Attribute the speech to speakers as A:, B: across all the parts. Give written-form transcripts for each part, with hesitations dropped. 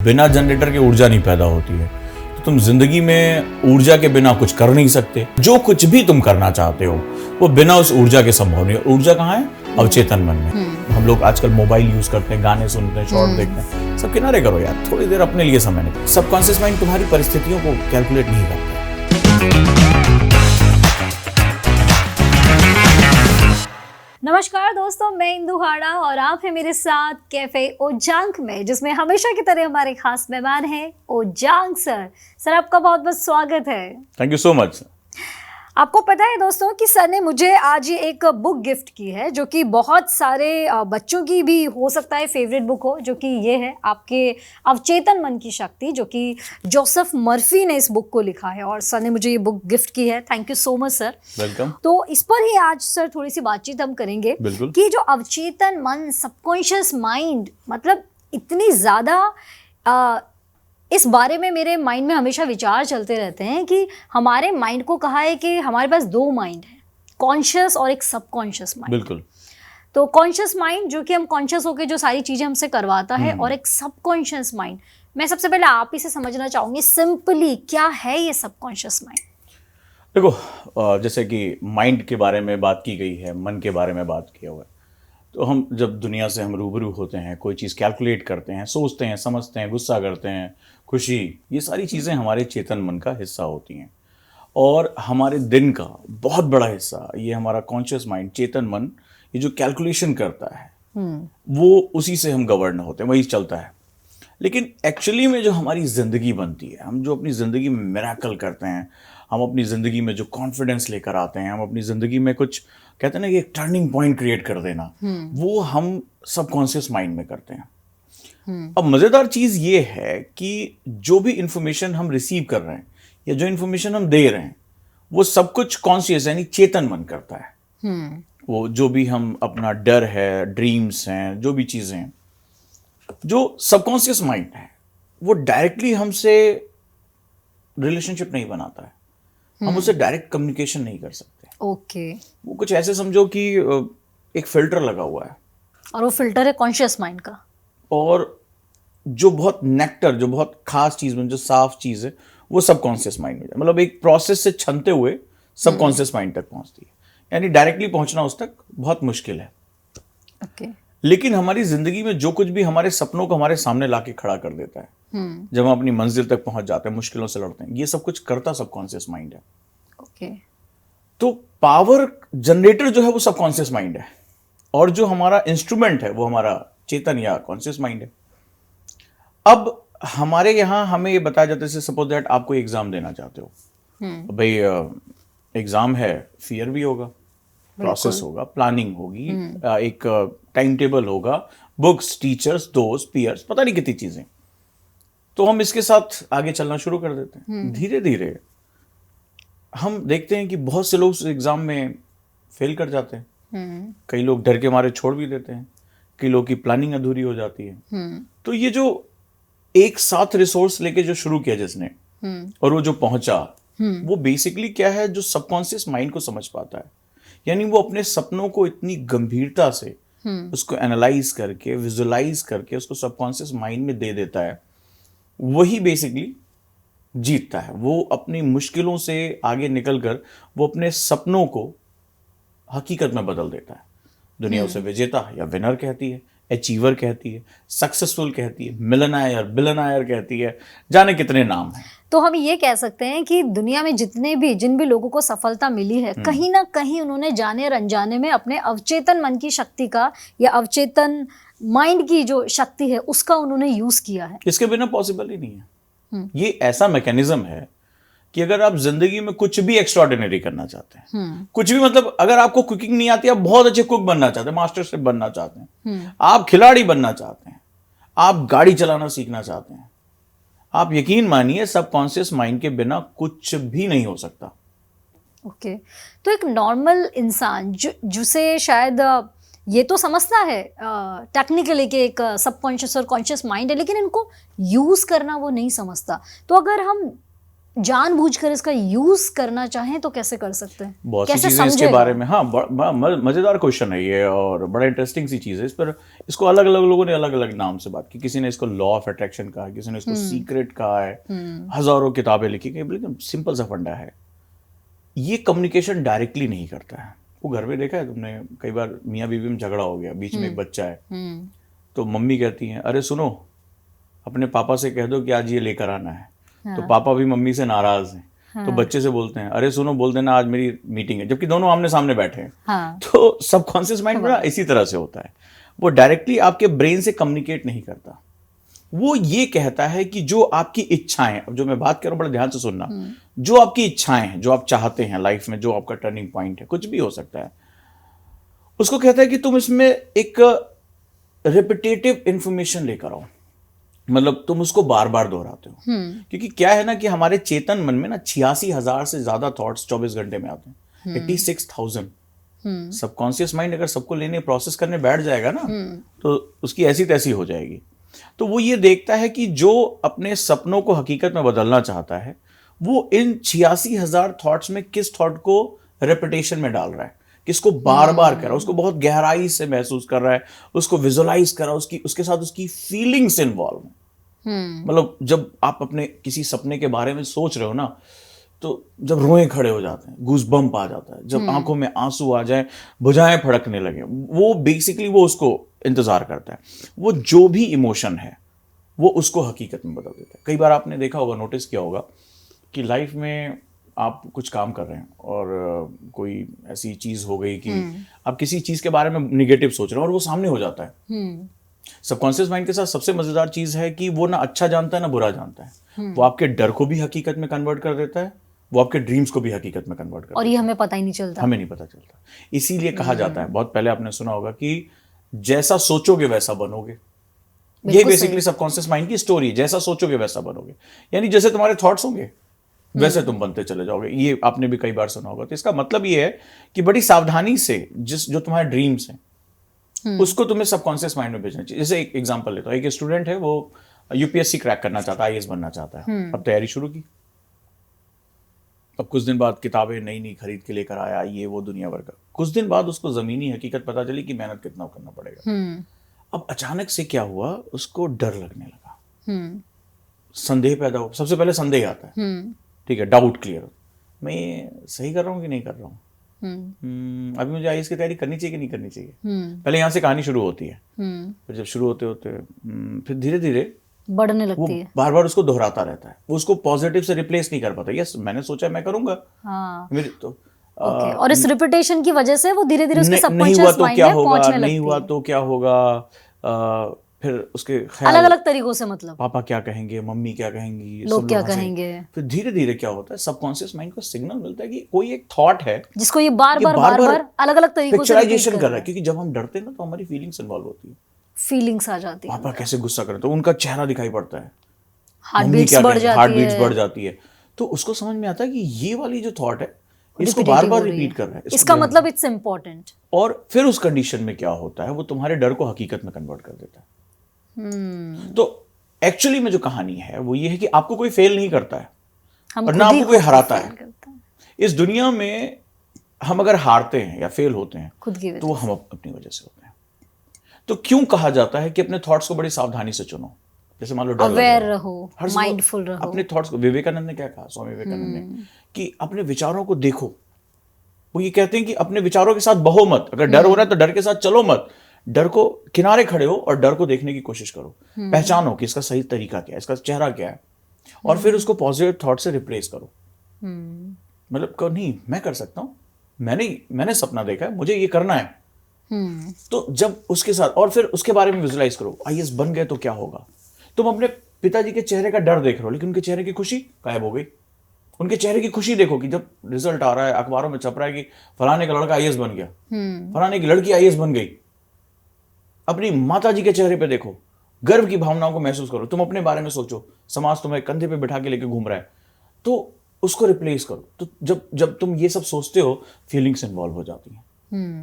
A: बिना जनरेटर के ऊर्जा नहीं पैदा होती है। तो तुम जिंदगी में ऊर्जा के बिना कुछ कर नहीं सकते। जो कुछ भी तुम करना चाहते हो वो बिना उस ऊर्जा के संभव नहीं है। ऊर्जा कहाँ है? अवचेतन मन में। हम लोग आजकल मोबाइल यूज करते हैं, गाने सुनते हैं, शॉर्ट देखते हैं। सब किनारे करो यार, थोड़ी देर अपने लिए समय निकालो। सबकॉन्शियस माइंड तुम्हारी परिस्थितियों को कैलकुलेट नहीं करता।
B: नमस्कार दोस्तों, मैं इंदु हाड़ा और आप हैं मेरे साथ कैफे ओजांग में, जिसमें हमेशा की तरह हमारे खास मेहमान हैं ओजांग सर। सर, आपका बहुत बहुत स्वागत है।
A: Thank you so much.
B: आपको पता है दोस्तों कि सर ने मुझे आज ये एक बुक गिफ्ट की है, जो कि बहुत सारे बच्चों की भी हो सकता है फेवरेट बुक हो, जो कि ये है आपके अवचेतन मन की शक्ति, जो कि जोसेफ मर्फी ने इस बुक को लिखा है और सर ने मुझे ये बुक गिफ्ट की है। Thank you so much sir.
A: Welcome.
B: तो इस पर ही आज सर थोड़ी सी बातचीत हम करेंगे कि जो अवचेतन मन, सबकॉन्शियस माइंड, मतलब इतनी ज़्यादा इस बारे में मेरे माइंड में हमेशा विचार चलते रहते हैं कि हमारे माइंड को कहा है कि हमारे पास दो माइंड है, कॉन्शियस और एक सबकॉन्शियस माइंड।
A: बिल्कुल।
B: तो कॉन्शियस माइंड जो कि हम कॉन्शियस होकर जो सारी चीज़ें हमसे करवाता है, और एक सबकॉन्शियस माइंड। मैं सबसे पहले आप ही से समझना चाहूँगी सिंपली, क्या है ये सबकॉन्शियस माइंड?
A: देखो, जैसे कि माइंड के बारे में बात की गई है, मन के बारे में बात किया हुआ है। तो हम जब दुनिया से हम रूबरू होते हैं, कोई चीज़ कैलकुलेट करते हैं, सोचते हैं, समझते हैं, गुस्सा करते हैं, खुशी, ये सारी चीज़ें हमारे चेतन मन का हिस्सा होती हैं। और हमारे दिन का बहुत बड़ा हिस्सा ये हमारा कॉन्शियस माइंड, चेतन मन, ये जो कैलकुलेशन करता है वो उसी से हम गवर्न होते हैं, वही चलता है। लेकिन एक्चुअली में जो हमारी ज़िंदगी बनती है, हम जो अपनी ज़िंदगी में मिरेकल करते हैं, हम अपनी ज़िंदगी में जो कॉन्फिडेंस लेकर आते हैं, हम अपनी ज़िंदगी में कुछ कहते हैं ना कि एक टर्निंग पॉइंट क्रिएट कर देना, वो हम सबकॉन्शियस माइंड में करते हैं। अब मज़ेदार चीज़ ये है कि जो भी इंफॉर्मेशन हम रिसीव कर रहे हैं या जो इंफॉर्मेशन हम दे रहे हैं, वो सब कुछ कॉन्शियस यानी चेतन मन करता है। वो जो भी हम अपना डर है, ड्रीम्स हैं, जो भी चीज़ें हैं, जो सबकॉन्शियस माइंड है वो डायरेक्टली हमसे रिलेशनशिप नहीं बनाता है। हम उससे डायरेक्ट कम्युनिकेशन नहीं कर सकते।
B: ओके।
A: वो कुछ ऐसे समझो कि एक फिल्टर लगा हुआ है,
B: और वो फिल्टर है कॉन्शियस माइंड का। और
A: जो बहुत नेक्टर, जो बहुत खास चीज़ में, जो साफ चीज़ है, वो सबकॉन्शियस माइंड में, मतलब एक प्रोसेस से छनते हुए सबकॉन्शियस माइंड तक पहुंचती है। यानी डायरेक्टली पहुंचना उस तक बहुत मुश्किल है।
B: ओके।
A: लेकिन हमारी जिंदगी में जो कुछ भी हमारे सपनों को हमारे सामने लाके खड़ा कर देता है, जब हम अपनी मंजिल तक पहुंच जाते हैं, मुश्किलों से लड़ते हैं, ये सब कुछ करता सबकॉन्शियस माइंड है।
B: ओके।
A: तो पावर जनरेटर जो है वो सबकॉन्शियस माइंड है, और जो हमारा इंस्ट्रूमेंट है वो हमारा चेतन या कॉन्शियस माइंड है। अब हमारे यहाँ हमें ये बताया जाता है, सपोज दैट आप कोई एग्जाम देना चाहते हो, भाई एग्जाम है, फियर भी होगा, प्रोसेस होगा, प्लानिंग होगी, एक टाइम टेबल होगा, बुक्स, टीचर्स, दोस्त, पीयर्स, पता नहीं कितनी चीजें। तो हम इसके साथ आगे चलना शुरू कर देते हैं। धीरे धीरे हम देखते हैं कि बहुत से लोग उस एग्जाम में फेल कर जाते हैं। कई लोग डर के मारे छोड़ भी देते हैं, कई लोग की प्लानिंग अधूरी हो जाती है। तो ये जो एक साथ रिसोर्स लेके जो शुरू किया जिसने, और वो जो पहुंचा, वो बेसिकली क्या है, जो सबकॉन्शियस माइंड को समझ पाता है। यानी वो अपने सपनों को इतनी गंभीरता से उसको एनालाइज करके, विजुलाइज करके उसको सबकॉन्शियस माइंड में दे देता है, वही बेसिकली जीतता है। वो अपनी मुश्किलों से आगे निकलकर वो अपने सपनों को हकीकत में बदल देता है। दुनिया उसे विजेता या विनर कहती है, अचीवर कहती है, सक्सेसफुल कहती है, मिलनायर, बिलनायर कहती है, जाने कितने नाम हैं।
B: तो हम ये कह सकते हैं कि दुनिया में जिन भी लोगों को सफलता मिली है, कहीं ना कहीं उन्होंने जाने और अनजाने में अपने अवचेतन मन की शक्ति का, या अवचेतन माइंड की जो शक्ति है उसका उन्होंने यूज किया है।
A: इसके बिना पॉसिबल ही नहीं है। ये ऐसा मैकेनिज्म है कि अगर आप जिंदगी में कुछ भी एक्स्ट्राऑर्डिनरी करना चाहते हैं, कुछ भी, मतलब अगर आपको कुकिंग नहीं आती, आप बहुत अच्छे कुक बनना चाहते हैं, मास्टर शेफ बनना चाहते हैं, आप खिलाड़ी बनना चाहते हैं, आप गाड़ी चलाना सीखना चाहते हैं, आप यकीन मानिए सबकॉन्शियस माइंड के बिना कुछ भी नहीं हो सकता।
B: ओके। तो एक नॉर्मल इंसान जिसे शायद ये तो समझता है टेक्निकली कि एक सबकॉन्शियस और कॉन्शियस माइंड है, लेकिन इनको यूज करना वो नहीं समझता। तो अगर हम जानबूझकर इसका यूज करना चाहें तो कैसे कर सकते हैं?
A: बहुत सी
B: कैसे
A: चीजें इसके
B: समझेगा?
A: बारे में, हाँ, मजेदार क्वेश्चन है ये और बड़ा इंटरेस्टिंग सी चीज है। इस पर इसको अलग अलग लोगों ने अलग अलग नाम से बात की। किसी ने इसको लॉ ऑफ अट्रैक्शन कहा है, किसी ने इसको सीक्रेट कहा है, हजारों किताबें लिखी गई, लेकिन सिंपल सा फंडा है, ये कम्युनिकेशन डायरेक्टली नहीं करता है। वो घर में देखा है तुमने, कई बार मियाँ बीवी में झगड़ा हो गया, बीच में एक बच्चा है, तो मम्मी कहती है अरे सुनो, अपने पापा से कह दो कि आज ये लेकर आना है। तो पापा भी मम्मी से नाराज हैं, तो बच्चे से बोलते हैं अरे सुनो, बोल देना आज मेरी मीटिंग है, जबकि दोनों आमने सामने बैठे हैं। तो सबकॉन्शियस माइंड बड़ा इसी तरह से होता है, वो डायरेक्टली आपके ब्रेन से कम्युनिकेट नहीं करता। वो ये कहता है कि जो आपकी इच्छाएं, अब जो मैं बात कर रहा हूं बड़ा ध्यान से सुनना, जो आपकी इच्छाएं हैं, जो आप चाहते हैं लाइफ में, जो आपका टर्निंग पॉइंट है, कुछ भी हो सकता है, उसको कहता है कि तुम इसमें एक रिपीटेटिव इंफॉर्मेशन लेकर आओ। मतलब तुम उसको बार बार दोहराते हो, क्योंकि क्या है ना कि हमारे चेतन मन में ना 86,000 से ज्यादा थॉट्स 24 घंटे में आते हैं, 86,000। सबकॉन्शियस माइंड अगर सबको लेने प्रोसेस करने बैठ जाएगा ना, तो उसकी ऐसी तैसी हो जाएगी। तो वो ये देखता है कि जो अपने सपनों को हकीकत में बदलना चाहता है, वो इन 86,000 थॉट्स में किस थॉट को रेपिटेशन में डाल रहा है, किसको बार बार कर रहा है, उसको बहुत गहराई से महसूस कर रहा है, उसको विजुलाइज कर रहा है, उसके साथ उसकी फीलिंग्स इन्वॉल्व हैं। मतलब जब आप अपने किसी सपने के बारे में सोच रहे हो ना, तो जब रोए खड़े हो जाते हैं, गूज़बम्प आ जाता है, जब आंखों में आंसू आ जाए, भुजाएं फड़कने लगे, वो बेसिकली वो उसको इंतजार करता है। वो जो भी इमोशन है वो उसको हकीकत में बदल देता है। कई बार आपने देखा होगा, नोटिस किया होगा कि लाइफ में आप कुछ काम कर रहे हैं और कोई ऐसी चीज हो गई कि आप किसी चीज के बारे में निगेटिव सोच रहे हैं और वो सामने हो जाता है। सबकॉन्शियस माइंड के साथ सबसे मजेदार चीज है कि वो ना अच्छा जानता है ना बुरा जानता है। वो आपके डर को भी हकीकत में कन्वर्ट कर देता है, वो आपके ड्रीम्स को भी हकीकत में कन्वर्ट कर देता है,
B: और ये हमें पता ही नहीं चलता।
A: हमें नहीं पता चलता। इसीलिए कहा जाता है, बहुत पहले आपने सुना होगा कि जैसा सोचोगे वैसा बनोगे। ये बेसिकली सबकॉन्शियस माइंड की स्टोरी है, जैसा सोचोगे वैसा बनोगे, यानी जैसे तुम्हारे थॉट्स होंगे वैसे तुम बनते चले जाओगे। ये आपने भी कई बार सुना होगा। तो इसका मतलब ये है कि बड़ी सावधानी से जो तुम्हारे ड्रीम्स हैं उसको तुम्हें सबकॉन्शियस माइंड में भेजना चाहिए। जैसे एक एग्जांपल लेता हूं, एक स्टूडेंट है, वो यूपीएससी क्रैक करना चाहता है, आईएएस बनना चाहता है। अब तैयारी शुरू की, अब कुछ दिन बाद किताबें नई नई खरीद के लेकर आया, ये वो दुनिया भर का। कुछ दिन बाद उसको जमीनी हकीकत पता चली कि मेहनत कितना करना पड़ेगा। अब अचानक से क्या हुआ, उसको डर लगने लगा, संदेह पैदा हो। सबसे पहले संदेह आता है, ठीक है, डाउट क्लियर, मैं ये सही कर रहा हूँ कि नहीं कर रहा हूँ, अभी मुझे आईएएस की तैयारी करनी चाहिए कि नहीं करनी चाहिए। पहले यहाँ से कहानी शुरू होती है, फिर जब शुरू होते होते फिर धीरे धीरे
B: बढ़ने लगती है,
A: बार बार उसको दोहराता रहता है, वो उसको पॉजिटिव से रिप्लेस नहीं कर पाता। यस, मैंने सोचा मैं करूंगा, मेरी तो
B: और इस रिपीटेशन की वजह से वो धीरे धीरे उसके
A: सबकॉन्शियस माइंड में पहुंचने लगती है। नहीं हुआ तो क्या होगा, फिर उसके ख्याल
B: अलग अलग तरीकों से, मतलब
A: पापा क्या कहेंगे, मम्मी क्या कहेंगी,
B: लोग क्या कहेंगे।
A: फिर धीरे धीरे क्या होता है, सबकॉन्शियस माइंड को सिग्नल मिलता है कि कोई एक थॉट है
B: जिसको ये बार बार अलग अलग तरीकों से
A: पिक्चराइजेशन कर रहा है। क्योंकि जब हम डरते हैं ना तो हमारी फीलिंग्स इन्वॉल्व होती है,
B: फीलिंग्स आ जाती है,
A: पापा कैसे गुस्सा करते हैं तो उनका चेहरा दिखाई पड़ता है,
B: हार्ट बीट्स
A: बढ़ जाती है। तो उसको समझ में आता है कि ये वाली जो थॉट है इसको बार बार रिपीट कर रहा है,
B: इसका मतलब इट्स इम्पोर्टेंट।
A: और फिर उस कंडीशन में क्या होता है, वो तुम्हारे डर को हकीकत में कन्वर्ट कर देता है। तो एक्चुअली में जो कहानी है वो ये है कि आपको कोई फेल नहीं करता है और ना आपको कोई हराता है। इस दुनिया में हम अगर हारते हैं या फेल होते हैं
B: खुद की वजह,
A: तो वो हम अपनी वजह से होते हैं। तो क्यों कहा जाता है कि अपने थॉट्स को बड़ी सावधानी से चुनो। जैसे मान लो
B: अवेयर रहो, माइंडफुल रहो।
A: अपने थॉट्स को, विवेकानंद ने क्या कहा, स्वामी विवेकानंद ने, कि अपने विचारों को देखो। वो ये कहते हैं कि अपने विचारों के साथ बहो मत। अगर डर हो रहा है तो डर के साथ चलो मत, डर को किनारे खड़े हो और डर को देखने की कोशिश करो, पहचानो कि इसका सही तरीका क्या है, इसका चेहरा क्या है, और फिर उसको पॉजिटिव थॉट से रिप्लेस करो। मतलब कहो नहीं, मैं कर सकता हूँ, मैंने सपना देखा है, मुझे ये करना है। तो जब उसके साथ, और फिर उसके बारे में विजुलाइज करो, आईएएस बन गए तो क्या होगा। तुम अपने पिताजी के चेहरे का डर देख रहे हो, लेकिन उनके चेहरे की खुशी गायब हो गई। उनके चेहरे की खुशी देखो कि जब रिजल्ट आ रहा है, अखबारों में छप रहा है कि फलाने का लड़का आईएएस बन गया, फलाने की लड़की आईएएस बन गई। अपनी माताजी के चेहरे पे देखो, गर्व की भावनाओं को महसूस करो। तुम अपने बारे में सोचो, समाज तुम्हें कंधे पे बिठा के लेके घूम रहा है, तो उसको रिप्लेस करो। तो जब तुम ये सब सोचते हो, फीलिंग्स इन्वॉल्व हो जाती हैं,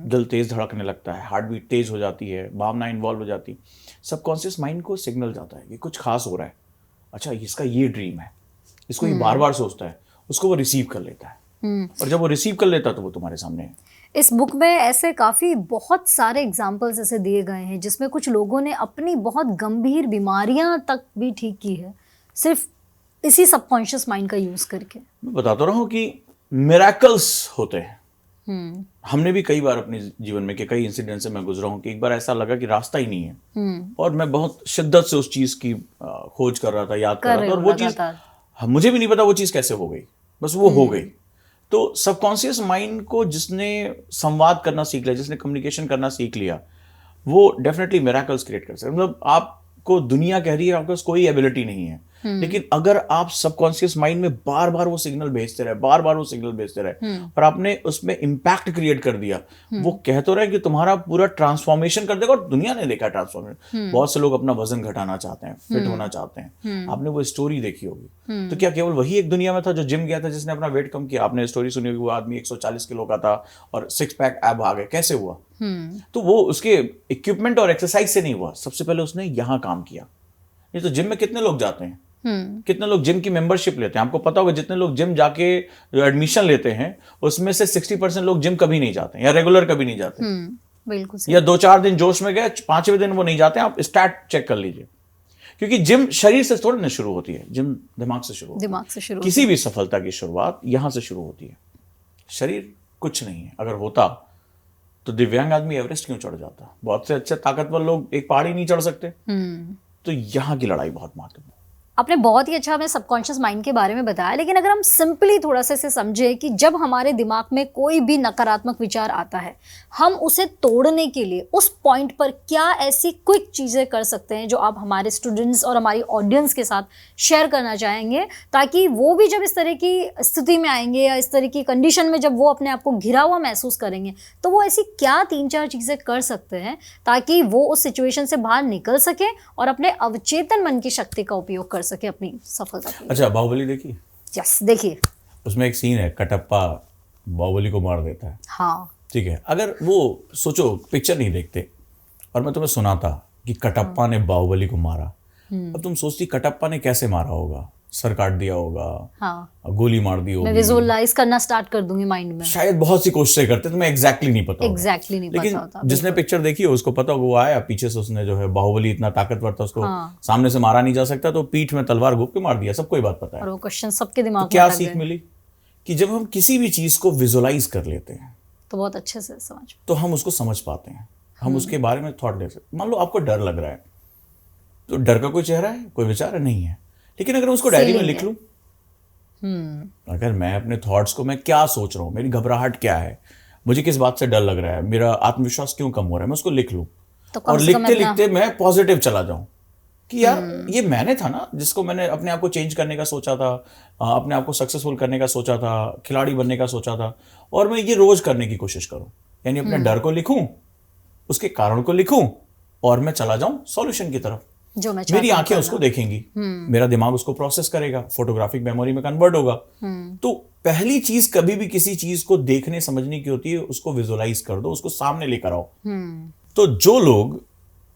A: दिल तेज धड़कने लगता है, हार्ट बीट तेज हो जाती है, भावना इन्वॉल्व हो जाती है। सबकॉन्शियस माइंड को सिग्नल जाता है कि कुछ खास हो रहा है। अच्छा, इसका ये ड्रीम है, इसको ये बार बार सोचता है, उसको वो रिसीव कर लेता है। और जब वो रिसीव कर लेता है तो वो तुम्हारे सामने है।
B: इस बुक में ऐसे काफ़ी बहुत सारे एग्जाम्पल्स ऐसे दिए गए हैं जिसमें कुछ लोगों ने अपनी बहुत गंभीर बीमारियां तक भी ठीक की है सिर्फ इसी सबकॉन्शियस माइंड का यूज़ करके।
A: मैं बताता रहा हूँ कि मिरेकल्स होते हैं। हमने भी कई बार अपने जीवन में के कई इंसिडेंट से मैं गुजरा हूँ कि एक बार ऐसा लगा कि रास्ता ही नहीं है, और मैं बहुत शिद्दत से उस चीज की खोज कर रहा था, याद कर रहा था, और वो चीज मुझे भी नहीं पता वो चीज कैसे हो गई, बस वो हो गई। तो सबकॉन्शियस माइंड को जिसने संवाद करना सीख लिया, जिसने कम्युनिकेशन करना सीख लिया, वो डेफिनेटली मिरेकल्स क्रिएट कर सकते। मतलब आपको दुनिया कह रही है आपके पास कोई एबिलिटी नहीं है, लेकिन अगर आप सबकॉन्शियस माइंड में बार बार वो सिग्नल भेजते रहे, बार बार वो सिग्नल भेजते रहे, और आपने उसमें इम्पैक्ट क्रिएट कर दिया, वो कह तो रहे कि तुम्हारा पूरा ट्रांसफॉर्मेशन कर देगा। और दुनिया ने देखा ट्रांसफॉर्मेशन। बहुत से लोग अपना वजन घटाना चाहते हैं, फिट होना चाहते हैं, आपने वो स्टोरी देखी होगी। तो क्या केवल वही एक दुनिया में था जो जिम गया था, जिसने अपना वेट कम किया? आपने स्टोरी सुनी होगी, वो आदमी 140 किलो का था और 6 पैक एब आ गए। कैसे हुआ? तो वो उसके इक्विपमेंट और एक्सरसाइज से नहीं हुआ, सबसे पहले उसने यहाँ काम किया। नहीं तो जिम में कितने लोग जाते हैं, कितने लोग जिम की मेंबरशिप लेते हैं? आपको पता होगा जितने लोग जिम जाके एडमिशन लेते हैं उसमें से 60% लोग जिम कभी नहीं जाते या रेगुलर कभी नहीं जाते।
B: बिल्कुल।
A: या 2-4 दिन जोश में गए, 5वें दिन वो नहीं जाते। आप स्टैट चेक कर लीजिए, क्योंकि जिम शरीर से थोड़ी ना शुरू होती है, जिम दिमाग से शुरू होती है।
B: दिमाग से शुरू।
A: किसी भी सफलता की शुरुआत यहां से शुरू होती है। शरीर कुछ नहीं है। अगर होता तो दिव्यांग आदमी एवरेस्ट क्यों चढ़ जाता? बहुत से अच्छे ताकतवर लोग एक पहाड़ी नहीं चढ़ सकते। तो यहाँ की लड़ाई बहुत महत्वपूर्ण।
B: आपने बहुत ही अच्छा हमें सबकॉन्शियस माइंड के बारे में बताया, लेकिन अगर हम सिंपली थोड़ा सा इसे समझें कि जब हमारे दिमाग में कोई भी नकारात्मक विचार आता है, हम उसे तोड़ने के लिए उस पॉइंट पर क्या ऐसी क्विक चीज़ें कर सकते हैं जो आप हमारे स्टूडेंट्स और हमारी ऑडियंस के साथ शेयर करना चाहेंगे, ताकि वो भी जब इस तरह की स्थिति में आएंगे या इस तरह की कंडीशन में जब वो अपने आप को घिरा हुआ महसूस करेंगे, तो वो ऐसी क्या 3-4 चीज़ें कर सकते हैं ताकि वो उस सिचुएशन से बाहर निकल सके और अपने अवचेतन मन की शक्ति का उपयोग कर सके अपनी सफलता के लिए?
A: अच्छा, बाहुबली देखिए।
B: यस, देखिए।
A: उसमें एक सीन है, कटप्पा बाहुबली को मार देता है।
B: हाँ,
A: ठीक है। अगर वो सोचो, पिक्चर नहीं देखते और मैं तुम्हें सुनाता कि कटप्पा ने बाहुबली को मारा, अब तुम सोचती कटप्पा ने कैसे मारा होगा? सर काट दिया होगा,
B: हाँ,
A: गोली मार दी होगी।
B: मैं विजुअलाइज करना स्टार्ट कर दूंगी माइंड में।
A: शायद बहुत सी कोशिशें करते, तुम्हें एग्जैक्टली नहीं पता
B: एग्जैक्टली नहीं पता होता।
A: लेकिन जिसने पिक्चर देखी हो उसको पता होगा। वो आया पीछे से, उसने जो है बाहुबली इतना ताकतवर था, उसको सामने से मारा नहीं जा सकता, तो पीठ में तलवार घोंप के मार दिया। सबको ये बात पता है।
B: और वो क्वेश्चन सबके दिमाग में
A: क्या सीख मिली? कि जब हम किसी भी चीज को विजुअलाइज कर लेते हैं
B: तो बहुत अच्छे से समझ,
A: तो हम उसको समझ पाते हैं, हम उसके बारे में थॉट ले सकते। मान लो आपको डर लग रहा है, तो डर का कोई चेहरा है, कोई विचार नहीं है, लेकिन अगर उसको डायरी में लिख लूं, अगर मैं अपने थॉट्स को, मैं क्या सोच रहा हूँ, मेरी घबराहट क्या है, मुझे किस बात से डर लग रहा है, मेरा आत्मविश्वास क्यों कम हो रहा है, मैं उसको लिख लूं,
B: तो
A: और लिखते लिखते मैं पॉजिटिव चला जाऊं कि यार ये मैंने था ना जिसको मैंने अपने आप को चेंज करने का सोचा था, अपने आप को सक्सेसफुल करने का सोचा था, खिलाड़ी बनने का सोचा था, और मैं ये रोज करने की कोशिश करूं। यानी अपने डर को लिखूं, उसके कारण को लिखूं, और मैं चला जाऊं सॉल्यूशन की तरफ।
B: जो मैं
A: मेरी आंखें उसको देखेंगी, मेरा दिमाग उसको प्रोसेस करेगा, फोटोग्राफिक मेमोरी में कन्वर्ट होगा। तो पहली चीज कभी भी किसी चीज को देखने समझने की होती है, उसको विजुअलाइज कर दो, उसको सामने लेकर आओ। तो जो लोग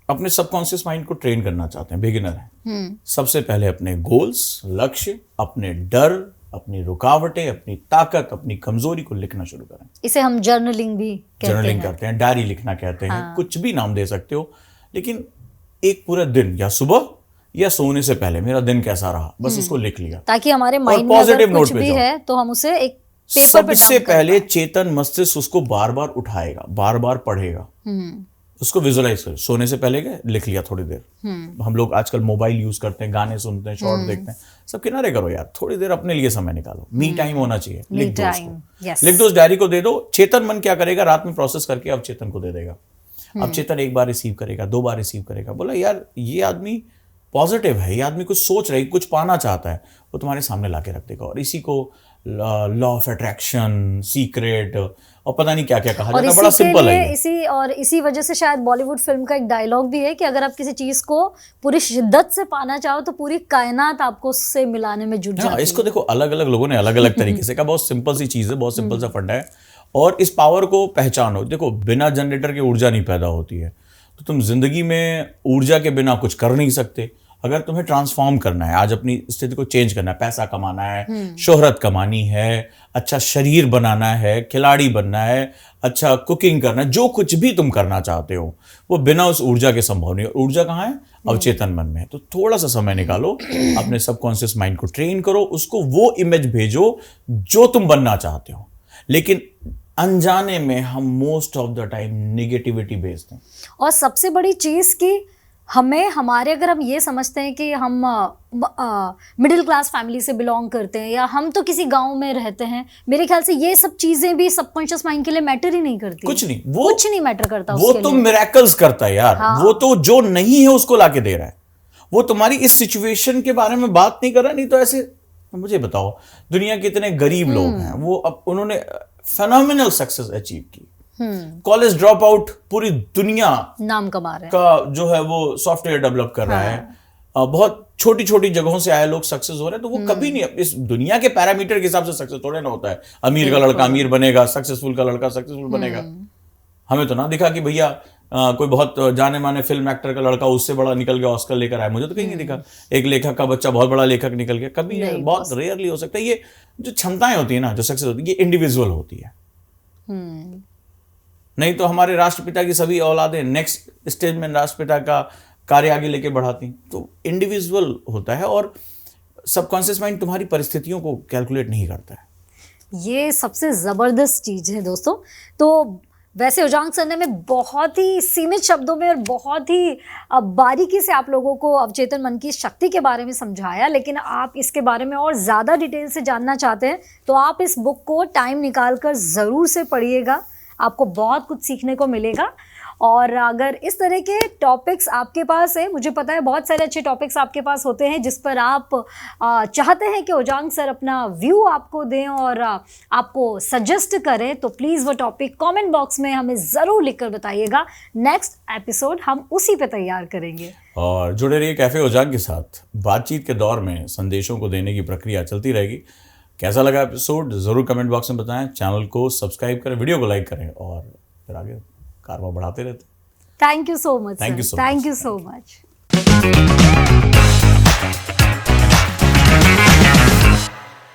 A: अपने सबकॉन्शियस माइंड को ट्रेन करना चाहते हैं, बिगिनर हैं, सबसे पहले अपने गोल्स, लक्ष्य, अपने डर, अपनी रुकावटें, अपनी ताकत, अपनी कमजोरी को लिखना शुरू करें।
B: इसे हम जर्नलिंग भी
A: जर्नलिंग करते हैं, डायरी लिखना कहते हैं, कुछ भी नाम दे सकते हो, लेकिन एक पूरा दिन या सुबह या सोने से पहले मेरा दिन कैसा रहा, बस उसको लिख लिया,
B: ताकि हमारे माइंड में अगर कुछ भी है तो हम उसे एक पेपर पे
A: सबसे पहले चेतन मस्तिष्क उसको बार बार उठाएगा, बार बार पढ़ेगा, उसको विजुअलाइज कर। सोने से पहले गए, लिख लिया थोड़ी देर। हम लोग आजकल मोबाइल यूज करते हैं, गाने सुनते हैं, शॉर्ट देखते हैं, सब किनारे करो यार, थोड़ी देर अपने लिए समय निकालो। मी टाइम होना चाहिए, लिख दो उसको, लिख दो, उस डायरी को दे दो। चेतन मन क्या करेगा, रात में प्रोसेस करके अब चेतन को दे देगा। अब चेतन एक बार रिसीव करेगा, 2 बार रिसीव करेगा, बोला यार ये आदमी पॉजिटिव है, ये आदमी कुछ सोच रहा है, कुछ पाना चाहता है, वो तुम्हारे सामने लाके रख देगा। और इसी को लॉ ऑफ अट्रैक्शन, सीक्रेट और पता नहीं क्या क्या कहा जाता है। बड़ा सिंपल है।
B: इसी वजह से शायद बॉलीवुड फिल्म का एक डायलॉग भी है कि अगर आप किसी चीज को पूरी शिद्दत से पाना चाहो तो पूरी कायनात आपको उससे मिलाने में जुट जाती है।
A: इसको देखो, अलग अलग लोगों ने अलग अलग तरीके से कहा। बहुत सिंपल सी चीज है, बहुत सिंपल सा फंडा है, और इस पावर को पहचानो। देखो, बिना जनरेटर के ऊर्जा नहीं पैदा होती है, तो तुम जिंदगी में ऊर्जा के बिना कुछ कर नहीं सकते। अगर तुम्हें ट्रांसफॉर्म करना है, आज अपनी स्थिति को चेंज करना है, पैसा कमाना है, शोहरत कमानी है, अच्छा शरीर बनाना है, खिलाड़ी बनना है, अच्छा कुकिंग करना है, जो कुछ भी तुम करना चाहते हो वो बिना उस ऊर्जा के संभव नहीं है। ऊर्जा कहाँ है? अवचेतन मन में है। तो थोड़ा सा समय निकालो, अपने सबकॉन्शियस माइंड को ट्रेन करो, उसको वो इमेज भेजो जो तुम बनना चाहते हो। लेकिन अनजाने में हम most of the time negativity भेजते हैं।
B: और सबसे बड़ी चीज कि हमें हमारे, अगर हम ये समझते हैं कि हम मिडिल क्लास फैमिली से बिलोंग करते हैं या हम तो किसी गांव में रहते हैं, मेरे ख्याल से ये सब चीजें भी सबकॉन्शियस माइंड के लिए मैटर ही नहीं करती।
A: कुछ नहीं,
B: कुछ नहीं मैटर करता
A: वो तो मिरेकल्स करता है यार।
B: हाँ।
A: वो तो जो नहीं है उसको लाके दे रहा है। वो तुम्हारी इस सिचुएशन के बारे में बात नहीं कर रहा। नहीं तो ऐसे मुझे बताओ, दुनिया के इतने गरीब लोग हैं, वो अब उन्होंने फेनोमेनल सक्सेस अचीव की। कॉलेज ड्रॉप आउट पूरी दुनिया
B: नाम कमा रहे हैं
A: का जो है वो सॉफ्टवेयर डेवलप कर रहा है। बहुत छोटी छोटी जगहों से आए लोग सक्सेस हो रहे हैं। तो वो कभी नहीं, इस दुनिया के पैरामीटर के हिसाब से सक्सेस थोड़े ना होता है। अमीर का लड़का अमीर बनेगा, सक्सेसफुल का लड़का सक्सेसफुल बनेगा। हमें तो ना दिखा कि भैया कोई बहुत जाने माने फिल्म एक्टर का लड़का उससे बड़ा निकल गया, ऑस्कर लेकर आया। मुझे तो कहीं नहीं दिखा। एक लेखक का बच्चा बहुत बड़ा लेखक निकल गया, कभी बहुत रेयरली हो सकता है। ये जो क्षमताएं होती है ना, जो सक्सेस होती है, ये इंडिविजुअल होती है। नहीं तो हमारे राष्ट्रपिता की सभी औलादें नेक्स्ट स्टेज में राष्ट्रपिता का कार्य आगे लेके बढ़ाती। तो इंडिविजुअल होता है और सबकॉन्शियस माइंड तुम्हारी परिस्थितियों को कैलकुलेट नहीं करता है।
B: ये सबसे ज़बरदस्त चीज़ है दोस्तों। तो वैसे उजांग सर ने में बहुत ही सीमित शब्दों में और बहुत ही बारीकी से आप लोगों को अवचेतन मन की शक्ति के बारे में समझाया, लेकिन आप इसके बारे में और ज़्यादा डिटेल से जानना चाहते हैं तो आप इस बुक को टाइम निकाल कर ज़रूर से पढ़िएगा। आपको बहुत कुछ सीखने को मिलेगा। और अगर इस तरह के टॉपिक्स आपके पास है, मुझे पता है बहुत सारे अच्छे टॉपिक्स आपके पास होते हैं जिस पर आप चाहते हैं कि उजांग सर अपना व्यू आपको दें और आपको सजेस्ट करें, तो प्लीज़ वो टॉपिक कमेंट बॉक्स में हमें ज़रूर लिखकर बताइएगा। नेक्स्ट एपिसोड हम उसी पे तैयार करेंगे।
A: और जुड़े रहिए कैफे उजांग के साथ। बातचीत के दौर में संदेशों को देने की प्रक्रिया चलती रहेगी। कैसा लगा एपिसोड ज़रूर कमेंट बॉक्स में बताएं। चैनल को सब्सक्राइब करें, वीडियो को लाइक करें और फिर आगे कारवा बढ़ाते रहते।
B: Thank you so much.
A: Thank you
B: so much.